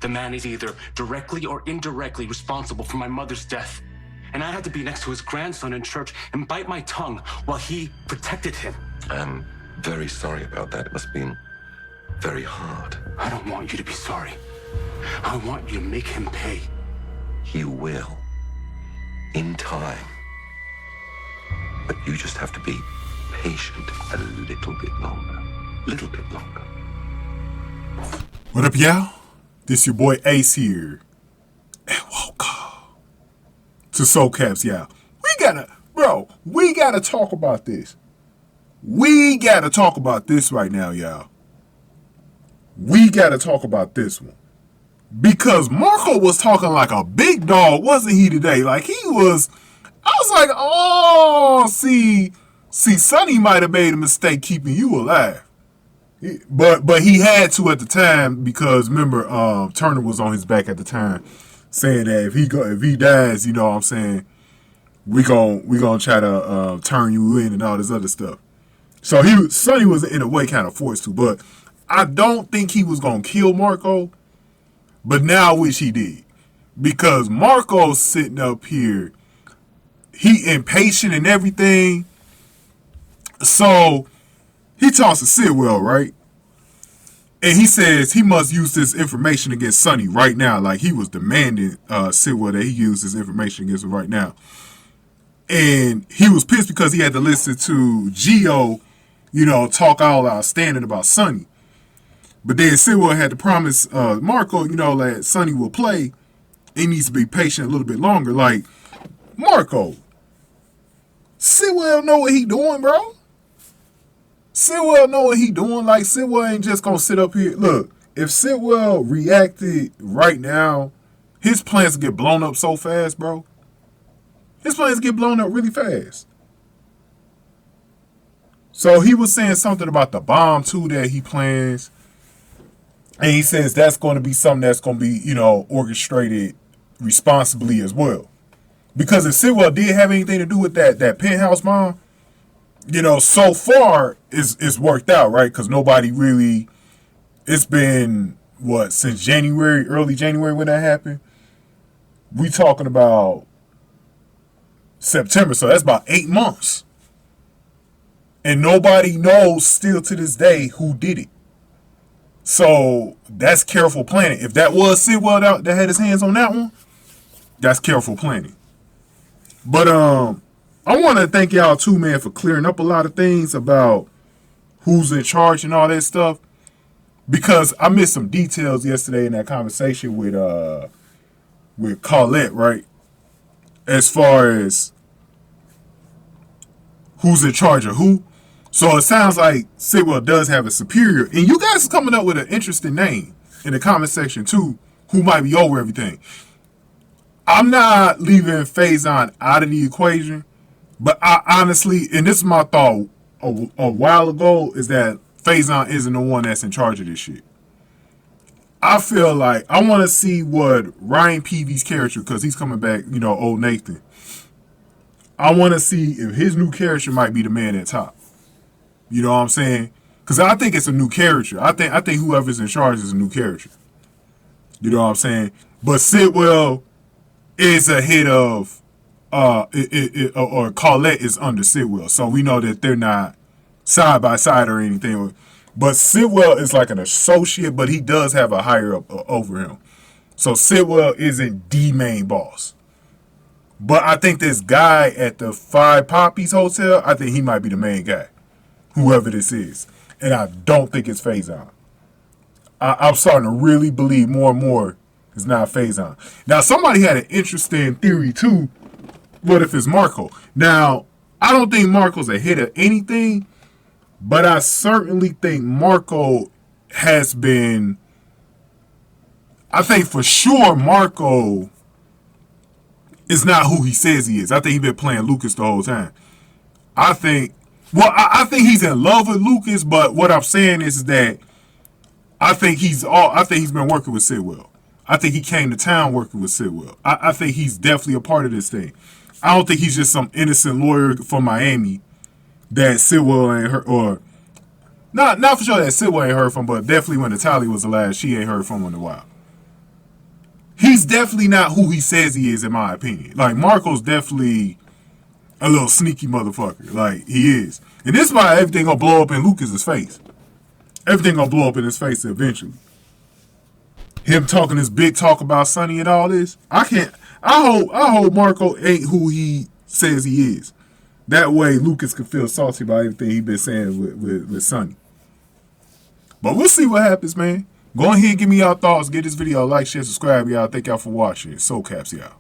The man is either directly or indirectly responsible for my mother's death. And I had to be next to his grandson in church and bite my tongue while he protected him. I'm very sorry about that. It must have been very hard. I don't want you to be sorry. I want you to make him pay. You will. In time. But you just have to be patient a little bit longer. Little bit longer. What up, y'all? This your boy Ace here. And welcome to Soul Caps, y'all. We gotta talk about this. We gotta talk about this right now, y'all. We gotta talk about this one. Because Marco was talking like a big dog, wasn't he, today? Like, he was... I was like, oh, see, Sonny might have made a mistake keeping you alive. But he had to at the time, because remember, Turner was on his back at the time, saying that if he dies, you know what I'm saying, we gonna try to turn you in and all this other stuff. So Sonny was in a way kind of forced to, but I don't think he was gonna kill Marco. But now I wish he did, because Marco's sitting up here. He impatient and everything. So he talks to Sidwell, right? And he says he must use this information against Sonny right now. Like, he was demanding Sidwell that he use this information against him right now. And he was pissed because he had to listen to Gio, talk all outstanding about Sonny. But then Sidwell had to promise Marco, that Sonny will play. He needs to be patient a little bit longer. Like, Marco, Sidwell know what he doing, bro. Sidwell know what he doing. Like, Sidwell ain't just gonna sit up here. Look, if Sidwell reacted right now, his plans get blown up so fast, bro. His plans get blown up really fast. So he was saying something about the bomb, too, that he plans. And he says that's going to be something that's going to be, orchestrated responsibly as well. Because if Sidwell did have anything to do with that penthouse bomb, so far it's worked out, right? Because nobody really, it's been, since January, early January when that happened? We talking about September, so that's about 8 months. And nobody knows still to this day who did it. So that's careful planning. If that was Sidwell that had his hands on that one, that's careful planning. But I want to thank y'all too, man, for clearing up a lot of things about who's in charge and all that stuff. Because I missed some details yesterday in that conversation with Colette, right? As far as who's in charge of who. So it sounds like Sidwell does have a superior. And you guys are coming up with an interesting name in the comment section too, who might be over everything. I'm not leaving Faison out of the equation, but I honestly, and this is my thought a while ago, is that Faison isn't the one that's in charge of this shit. I feel like I want to see what Ryan Peavy's character, because he's coming back, old Nathan. I want to see if his new character might be the man at top. You know what I'm saying? Because I think it's a new character. I think whoever's in charge is a new character. You know what I'm saying? But Sidwell is ahead of, or Colette is under Sidwell. So we know that they're not side by side or anything. But Sidwell is like an associate, but he does have a higher up over him. So Sidwell isn't the main boss. But I think this guy at the Five Poppies Hotel, I think he might be the main guy. Whoever this is. And I don't think it's Faison. I'm starting to really believe more and more it's not Faison. Now, somebody had an interesting theory, too. What if it's Marco? Now, I don't think Marco's ahead of anything, but I certainly think Marco has been... I think for sure Marco is not who he says he is. I think he's been playing Lucas the whole time. I think he's in love with Lucas, but what I'm saying is that I think he's been working with Sidwell. I think he came to town working with Sidwell. I think he's definitely a part of this thing. I don't think he's just some innocent lawyer from Miami that Sidwell ain't heard, or not for sure that Sidwell ain't heard from, but definitely when Natalia was alive, she ain't heard from in a while. he's definitely not who he says he is, in my opinion. Like, Marco's definitely a little sneaky motherfucker. Like, he is. And this is why everything gonna blow up in Lucas's face. Everything gonna blow up in his face eventually. Him talking this big talk about Sonny and all this. I hope Marco ain't who he says he is. That way Lucas can feel salty about everything he been saying with Sonny. But we'll see what happens, man. Go ahead and give me y'all thoughts. Get this video a like, share, subscribe, y'all. Thank y'all for watching. Soul Caps, y'all.